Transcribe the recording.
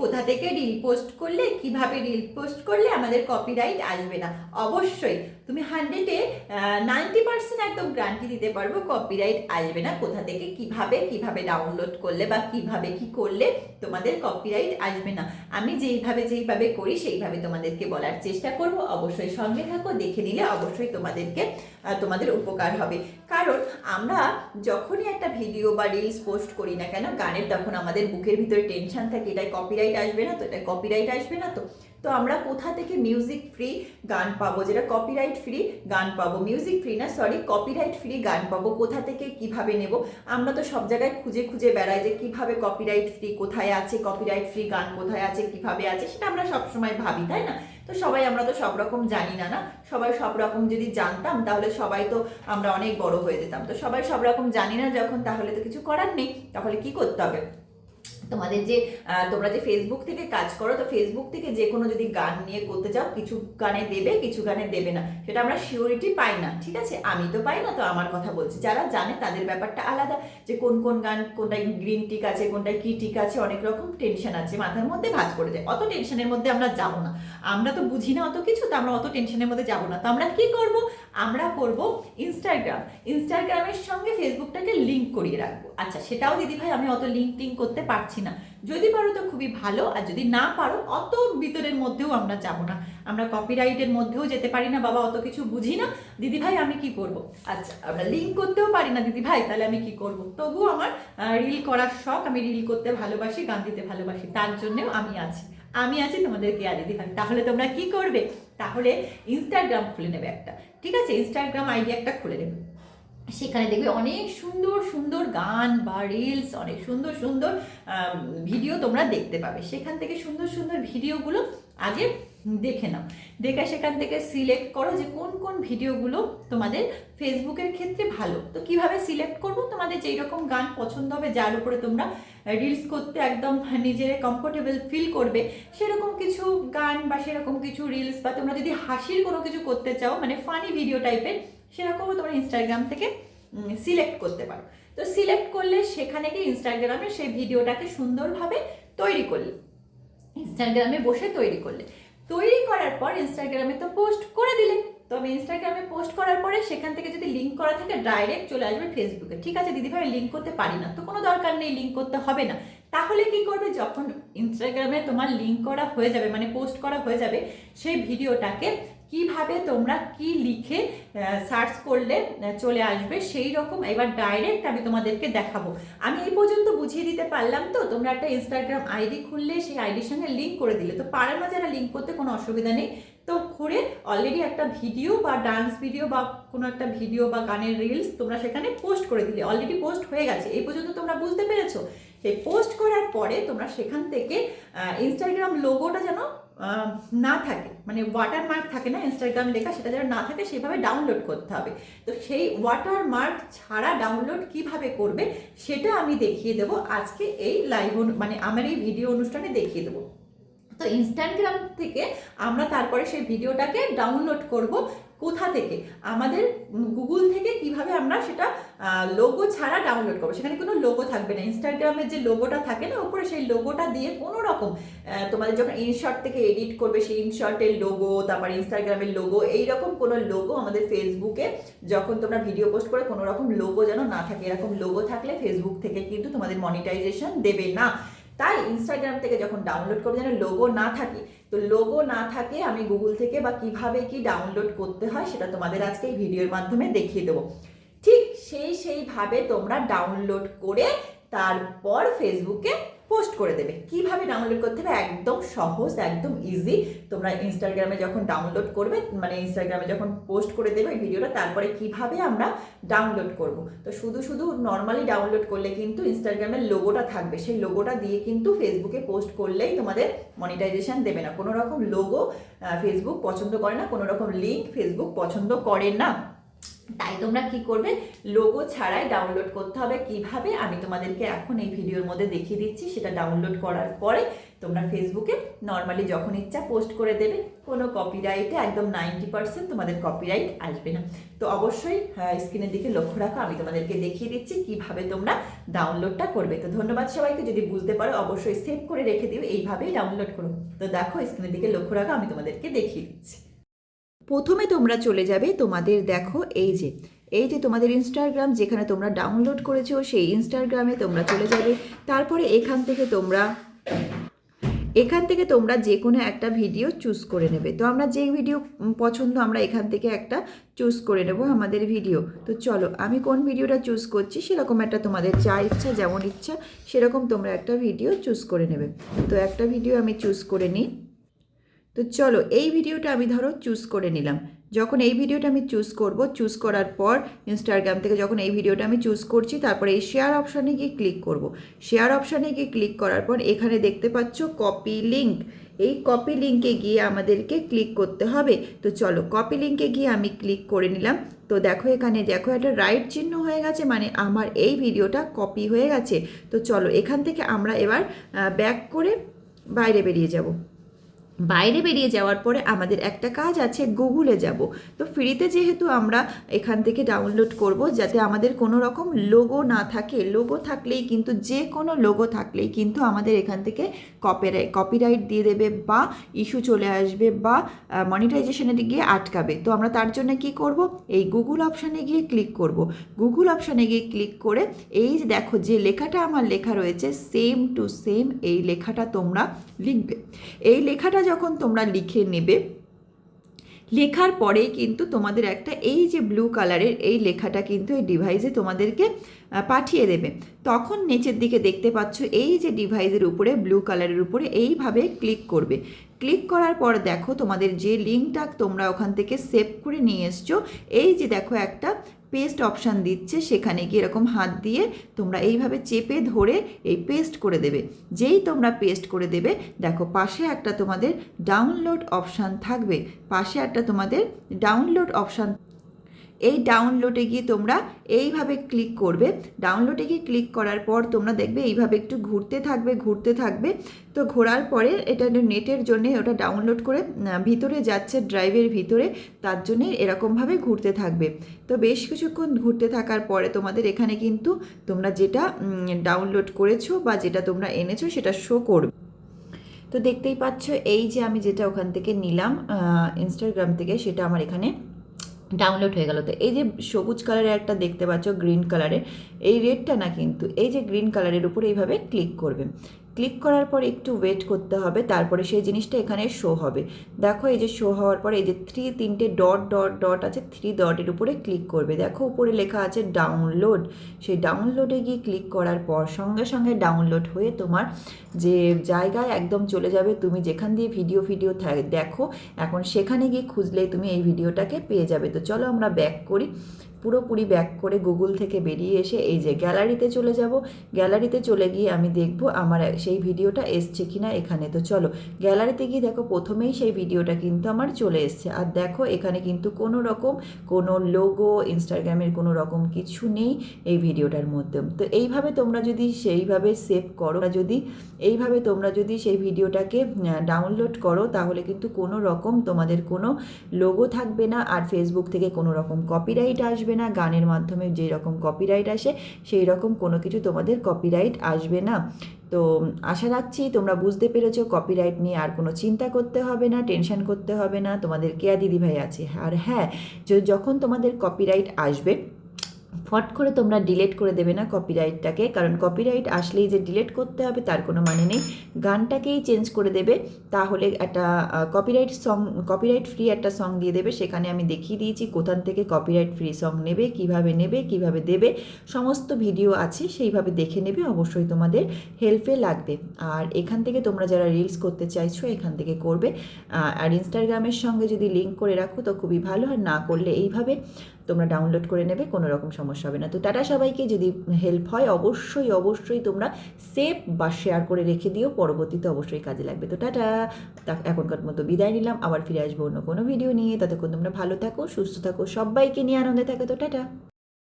কোথা থেকে reel post করলে, কিভাবে রিল পোস্ট করলে আমাদের কপিরাইট আসবে না। অবশ্যই তুমি 100-এ 90% একদম গ্যারান্টি দিতে পারবো কপিরাইট আসবে না। কোথা থেকে কিভাবে ডাউনলোড করলে বা কিভাবে কি করলে তোমাদের কপিরাইট আসবে না, আমি যেইভাবে করি সেইভাবে তোমাদেরকে বলার চেষ্টা করব। অবশ্যই সঙ্গে থাকো, দেখে নিলে অবশ্যই তোমাদের উপকার হবে। কারণ আমরা যখনই একটা ভিডিও বা রিলস পোস্ট করি না কেন গানের, তখন আমাদের বুকের ভিতরে টেনশন থাকে, এটাই কপিরাইট আসবে না তো, এটাই কপিরাইট আসবে না তো। তো আমরা কোথা থেকে মিউজিক ফ্রি গান পাবো, যেটা কপিরাইট ফ্রি গান পাবো, মিউজিক ফ্রি না সরি কপিরাইট ফ্রি গান পাবো, কোথা থেকে কিভাবে নেব? আমরা তো সব জায়গায় খুঁজে খুঁজে বেড়াই যে কিভাবে কপিরাইট ফ্রি কোথায় আছে, কপিরাইট ফ্রি গান কোথায় আছে, কিভাবে আছে, সেটা আমরা সবসময় ভাবি, তাই না? তো আমরা তো সব রকম জানি না, না সবাই সব রকম যদি জানতাম তাহলে সবাই তো আমরা অনেক বড় হয়ে যেতাম। তো সবাই সব রকম জানি না যখন, তাহলে তো কিছু করার নেই। তাহলে কি করতে হবে? তোমাদের যে তোমরা যে ফেসবুক থেকে কাজ করো, তো ফেসবুক থেকে যে কোনো যদি গান নিয়ে করতে চাও, কিছু গানে দেবে, কিছু গানে দেবে না, সেটা আমরা সিওরিটি পাই না, ঠিক আছে? আমি তো পাই না, তো আমার কথা বলছি, যারা জানে তাদের ব্যাপারটা আলাদা, যে কোন কোন গান কোনটায় গ্রিন টিক আছে, কোনটায় কি টিক আছে, অনেক রকম টেনশন আছে, মাথার মধ্যে ভাঁজ করে যায়। অত টেনশনের মধ্যে আমরা যাবো না, আমরা তো বুঝি না অত কিছু, তো আমরা অত টেনশনের মধ্যে যাবো না। তো আমরা কি করব? আমরা করব ইনস্টাগ্রামের সঙ্গে ফেসবুকটাকে লিঙ্ক করিয়ে রাখবো। আচ্ছা, সেটাও দিদি ভাই আমি অত লিঙ্ক টিঙ্ক করতে পারছি না। যদি পারো তো খুবই ভালো, আর যদি না পারো অত ভিতরের মধ্যেও আমরা যাব না, আমরা কপিরাইটের মধ্যেও যেতে পারি না বাবা, অত কিছু বুঝি না দিদি ভাই, আমি কি করব? আচ্ছা, আমরা লিঙ্ক করতেও পারি না দিদি ভাই, তাহলে আমি কি করব? তবুও আমার রিল করার শখ, আমি রিল করতে ভালোবাসি, গান দিতে ভালোবাসি, তার জন্যেও আমি আছি তোমাদের কেয়ার দিদি ভাই। তাহলে তোমরা কি করবে? তাহলে ইনস্টাগ্রাম খুলে নেবে একটা, ঠিক আছে? ইনস্টাগ্রাম আইডি একটা খুলে নেবে, সেখানে দেখবে অনেক সুন্দর সুন্দর গান বা রিলস, অনেক সুন্দর সুন্দর ভিডিও তোমরা দেখতে পাবে। সেখান থেকে সুন্দর সুন্দর ভিডিওগুলো আগে দেখে নাও, দেখে সেখান থেকে সিলেক্ট করো যে কোন কোন ভিডিওগুলো তোমাদের ফেসবুকের ক্ষেত্রে ভালো। তো কিভাবে সিলেক্ট করবো? তোমাদের যেই রকম গান পছন্দ হবে, যার উপরে তোমরা রিলস করতে একদম নিজের কমফোর্টেবল ফিল করবে, সেরকম কিছু গান বা সেরকম কিছু রিলস, বা তোমরা যদি হাসির কোনো কিছু করতে চাও, মানে ফানি ভিডিও টাইপের, সেরকমও তোমরা ইনস্টাগ্রাম থেকে সিলেক্ট করতে পারো। তো সিলেক্ট করলে সেখানে গিয়ে ইনস্টাগ্রামে সেই ভিডিওটাকে সুন্দরভাবে তৈরি করলে, ইনস্টাগ্রামে বসে তৈরি করার পর ইনস্টাগ্রামে তো পোস্ট করে দিলে। তো আমি ইনস্টাগ্রামে পোস্ট করার পরে সেখান থেকে যদি লিঙ্ক করা থাকে ডাইরেক্ট চলে আসবে ফেসবুকে। ঠিক আছে দিদিভাই, লিঙ্ক করতে পারি না, তো কোনো দরকার নেই, লিঙ্ক করতে হবে না। তাহলে কি করবে? যখন ইনস্টাগ্রামে তোমার লিঙ্ক করা হয়ে যাবে, মানে পোস্ট করা হয়ে যাবে, সেই ভিডিওটাকে কিভাবে তোমরা কি লিখে সার্চ করলে চলে আসবে সেই রকম এবার ডাইরেক্ট আমি তোমাদেরকে দেখাবো। আমি এই পর্যন্ত বুঝিয়ে দিতে পারলাম। তো তোমরা একটা ইনস্টাগ্রাম আইডি খুললে, সেই আইডির সঙ্গে লিঙ্ক করে দিলে, তো পারে না যারা লিঙ্ক করতে, কোনো অসুবিধা নেই। তো করে অলরেডি একটা ভিডিও বা ডান্স ভিডিও বা কোনো একটা ভিডিও বা গানের রিলস তোমরা সেখানে পোস্ট করে দিলে, অলরেডি পোস্ট হয়ে গেছে, এই পর্যন্ত তোমরা বুঝতে পেরেছো? সেই পোস্ট করার পরে তোমরা সেখান থেকে ইনস্টাগ্রাম লোগোটা যেন না থাকে, মানে ওয়াটারমার্ক থাকে না ইনস্টাগ্রাম লেখা, সেটা যেন না থাকে, সেভাবে ডাউনলোড করতে হবে। তো সেই ওয়াটারমার্ক ছাড়া ডাউনলোড কিভাবে করবে সেটা আমি দেখিয়ে দেবো আজকে এই লাইভ, মানে আমার এই ভিডিও অনুষ্ঠানে দেখিয়ে দেবো। তো ইনস্টাগ্রাম থেকে আমরা তারপরে সেই ভিডিওটাকে ডাউনলোড করব। কোথা থেকে? আমাদের গুগল থেকে কিভাবে আমরা সেটা লোগো ছাড়া ডাউনলোড করবো, সেখানে কোনো লোগো থাকবে না। ইনস্টাগ্রামের যে লোগোটা থাকে না উপরে, সেই লোগোটা দিয়ে কোনো রকম তোমাদের যখন ইনশর্ট থেকে এডিট করবে, সেই ইনশর্টের লোগো, তারপর ইনস্টাগ্রামের লোগো, এইরকম কোনো লোগো আমাদের ফেসবুকে যখন তোমরা ভিডিও পোস্ট করে কোনো রকম লোগো যেন না থাকে। এরকম লোগো থাকলে ফেসবুক থেকে কিন্তু তোমাদের মনিটাইজেশন দেবে না। তাই ইনস্টাগ্রাম থেকে যখন ডাউনলোড করবে যেন লোগো না থাকে। তো লোগো না থাকে আমি গুগল থেকে বা কিভাবে কি ডাউনলোড করতে হয় সেটা তোমাদের আজকে এই ভিডিওর মাধ্যমে দেখিয়ে দেবো। ঠিক সেইভাবে তোমরা ডাউনলোড করে তারপর ফেসবুকে পোস্ট করে দেবে। কিভাবে ডাউনলোড করতে হবে? একদম সহজ, একদম ইজি। তোমরা ইনস্টাগ্রামে যখন ডাউনলোড করবে, মানে ইনস্টাগ্রামে যখন পোস্ট করে দেবে এই ভিডিওটা, তারপরে কিভাবে আমরা ডাউনলোড করব। তো শুধু নর্মালি ডাউনলোড করলে কিন্তু ইনস্টাগ্রামের লোগোটা থাকবে, সেই লোগোটা দিয়ে কিন্তু ফেসবুকে পোস্ট করলেই তোমাদের মনিটাইজেশন দেবে না। কোনো রকম লোগো ফেসবুক পছন্দ করে না, কোনো রকম লিঙ্ক ফেসবুক পছন্দ করে না। তাই তোমরা কি করবে, লোগো ছাড়াই ডাউনলোড করতে হবে। কিভাবে আমি তোমাদেরকে এখন এই ভিডিওর মধ্যে দেখিয়ে দিচ্ছি। সেটা ডাউনলোড করার পরে তোমরা ফেসবুকে নর্মালি যখন ইচ্ছা পোস্ট করে দেবে, কোনো কপিরাইটে একদম 90% তোমাদের কপিরাইট আসবে না। তো অবশ্যই স্ক্রিনের দিকে লক্ষ্য রাখো, আমি তোমাদেরকে দেখিয়ে দিচ্ছি কিভাবে তোমরা ডাউনলোডটা করবে। তো ধন্যবাদ সবাইকে, যদি বুঝতে পারো অবশ্যই সেভ করে রেখে দিও, এইভাবেই ডাউনলোড করো। তো দেখো স্ক্রিনের দিকে লক্ষ্য রাখো, আমি তোমাদেরকে দেখিয়ে দিচ্ছি। প্রথমে তোমরা চলে যাবে তোমাদের, দেখো এই যে তোমাদের ইনস্টাগ্রাম যেখানে তোমরা ডাউনলোড করেছো, সেই ইনস্টাগ্রামে তোমরা চলে যাবে। তারপরে এখান থেকে তোমরা যে কোনো একটা ভিডিও চুজ করে নেবে। তো আমরা যে ভিডিও পছন্দ আমরা এখান থেকে একটা চুজ করে নেব আমাদের ভিডিও। তো চলো আমি কোন ভিডিওটা চুজ করছি সেরকম একটা তোমাদের যা ইচ্ছা যেমন ইচ্ছা সেরকম তোমরা একটা ভিডিও চুজ করে নেবে। তো একটা ভিডিও আমি চুজ করে নিই। তো চলো এই ভিডিওটা আমি ধরো চুজ করে নিলাম। যখন এই ভিডিওটা আমি চুজ করব, চুজ করার পর ইনস্টাগ্রাম থেকে যখন এই ভিডিওটা আমি চুজ করছি, তারপরে এই শেয়ার অপশানে গিয়ে ক্লিক করব। শেয়ার অপশানে গিয়ে ক্লিক করার পর এখানে দেখতে পাচ্ছ কপি লিঙ্ক। এই কপি লিঙ্কে গিয়ে আমাদেরকে ক্লিক করতে হবে। তো চলো কপি লিঙ্কে গিয়ে আমি ক্লিক করে নিলাম। তো দেখো এখানে দেখো একটা রাইট চিহ্ন হয়ে গেছে, মানে আমার এই ভিডিওটা কপি হয়ে গেছে। তো চলো এখান থেকে আমরা এবার ব্যাক করে বাইরে বেরিয়ে যাব। বাইরে বেরিয়ে যাওয়ার পরে আমাদের একটা কাজ আছে, গুগলে যাব। তো ফ্রিতে যেহেতু আমরা এখান থেকে ডাউনলোড করব, যাতে আমাদের কোনো রকম লোগো না থাকে। লোগো থাকলেই কিন্তু, যে কোনো লোগো থাকলেই কিন্তু আমাদের এখান থেকে কপিরাইট দিয়ে দেবে বা ইস্যু চলে আসবে বা মনিটাইজেশনে গিয়ে আটকাবে। তো আমরা তার জন্য কি করব, এই গুগল অপশানে গিয়ে ক্লিক করব। গুগল অপশানে গিয়ে ক্লিক করে এই যে দেখো যে লেখাটা আমার লেখা রয়েছে সেম টু সেম, এই লেখাটা তোমরা লিখবে। এই লেখাটা যখন তোমরা লিখে নেবে, লেখার পরেই কিন্তু তোমাদের একটা এই যে ব্লু কালারের এই লেখাটা কিন্তু এই ডিভাইসে তোমাদেরকে পাঠিয়ে দেবে। তখন নিচের দিকে দেখতে পাচ্ছ এই যে ডিভাইসের উপরে ব্লু কালারের উপরে এইভাবে ক্লিক করবে। ক্লিক করার পর দেখো তোমাদের যে লিঙ্কটা তোমরা ওখান থেকে সেভ করে নিয়ে এসছো, এই যে দেখো একটা পেস্ট অপশান দিচ্ছে, সেখানে গিয়ে এরকম হাত দিয়ে তোমরা এইভাবে চেপে ধরে এই পেস্ট করে দেবে। যেই তোমরা পেস্ট করে দেবে, দেখো পাশে একটা তোমাদের ডাউনলোড অপশান থাকবে। পাশে একটা তোমাদের ডাউনলোড অপশান, এই ডাউনলোডে গিয়ে তোমরা এইভাবে ক্লিক করবে। ডাউনলোডে গিয়ে ক্লিক করার পর তোমরা দেখবে এইভাবে একটু ঘুরতে থাকবে। তো ঘোরার পরে এটা নেটের জন্যে ওটা ডাউনলোড করে ভিতরে যাচ্ছে, ড্রাইভের ভিতরে, তার জন্যে এরকমভাবে ঘুরতে থাকবে। তো বেশ কিছুক্ষণ ঘুরতে থাকার পরে তোমাদের এখানে কিন্তু তোমরা যেটা ডাউনলোড করেছো বা যেটা তোমরা এনেছো সেটা শো করবে। তো দেখতেই পাচ্ছ এই যে আমি যেটা ওখান থেকে নিলাম ইনস্টাগ্রাম থেকে, সেটা আমার এখানে ডাউনলোড হয়ে গেল। তো এই যে সবুজ কালারের একটা দেখতে পাচ্ছ, গ্রিন কালারের, এই রেডটা না কিন্তু, এই যে গ্রিন কালারের উপরে এইভাবে ক্লিক করবে। ক্লিক করার পর একটু ওয়েট করতে হবে, তারপরে সেই জিনিসটা এখানে শো হবে। দেখো এই যে শো হওয়ার পরে এই যে তিনটে ডট আছে, 3 ডটের উপরে ক্লিক করবে। দেখো উপরে লেখা আছে ডাউনলোড। সেই ডাউনলোডে গিয়ে ক্লিক করার পর সঙ্গে সঙ্গে ডাউনলোড হয়ে তোমার যে জায়গায় একদম চলে যাবে, তুমি যেখান দিয়ে ভিডিও দেখো এখন সেখানে গিয়ে খুঁজলেই তুমি এই ভিডিওটাকে পেয়ে যাবে। তো চলো আমরা ব্যাক করি, পুরোপুরি ব্যাক করে গুগল থেকে বেরিয়ে এসে এই যে গ্যালারিতে চলে যাব। গ্যালারিতে চলে গিয়ে আমি দেখব আমার সেই ভিডিওটা এসছে কিনা এখানে। তো চলো গ্যালারিতে গিয়ে দেখো প্রথমেই সেই ভিডিওটা কিন্তু আমার চলে এসছে। আর দেখো এখানে কিন্তু কোনো লোগো, ইনস্টাগ্রামের কোনো রকম কিছু নেই এই ভিডিওটার মধ্যে। তো এইভাবে তোমরা যদি সেইভাবে সেভ করো, তোমরা যদি সেই ভিডিওটাকে ডাউনলোড করো, তাহলে কিন্তু কোনো রকম তোমাদের কোনো লোগো থাকবে না, আর ফেসবুক থেকে কোনো রকম কপিরাইট আসবে না। গানের মাধ্যমে যেই রকম কপিরাইট আসে সেই রকম কোনো কিছু তোমাদের কপিরাইট আসবে না। তো আশা রাখছি তোমরা বুঝতে পেরেছো, কপিরাইট নিয়ে আর কোনো চিন্তা করতে হবে না, টেনশন করতে হবে না, তোমাদের কেয়া দিদিভাই আছে। আর হ্যাঁ, যখন তোমাদের কপিরাইট আসবে ফট করে তোমরা ডিলিট করে দেবে না কপিরাইটটাকে, কারণ কপিরাইট আসলেই যে ডিলিট করতে হবে তার কোনো মানে নেই। গানটাকেই চেঞ্জ করে দেবে, তাহলে একটা কপিরাইট ফ্রি একটা সং দিয়ে দেবে। সেখানে আমি দেখিয়ে দিয়েছি কোথান থেকে কপিরাইট ফ্রি সং নেবে, কিভাবে দেবে, সমস্ত ভিডিও আছে, সেইভাবে দেখে নেবে, অবশ্যই তোমাদের হেল্পে লাগবে। আর এখান থেকে তোমরা যারা রিলস করতে চাইছো এখান থেকে করবে। আর ইনস্টাগ্রামের সঙ্গে যদি লিঙ্ক করে রাখো তো খুবই ভালো, আর না করলে এইভাবে তোমরা ডাউনলোড করে নেবে, কোনো রকম সমস্যা হবে না। তো টাটা সবাইকে, যদি হেল্প হয় অবশ্যই তোমরা সেভ বা শেয়ার করে রেখে দিও, পরবর্তীতে অবশ্যই কাজে লাগবে। তো টাটা, এখনকার মতো বিদায় নিলাম, আবার ফিরে আসবো অন্য কোনো ভিডিও নিয়ে। ততক্ষণ তোমরা ভালো থাকো, সুস্থ থাকো, সবাইকে নিয়ে আনন্দে থাকো। তো টাটা।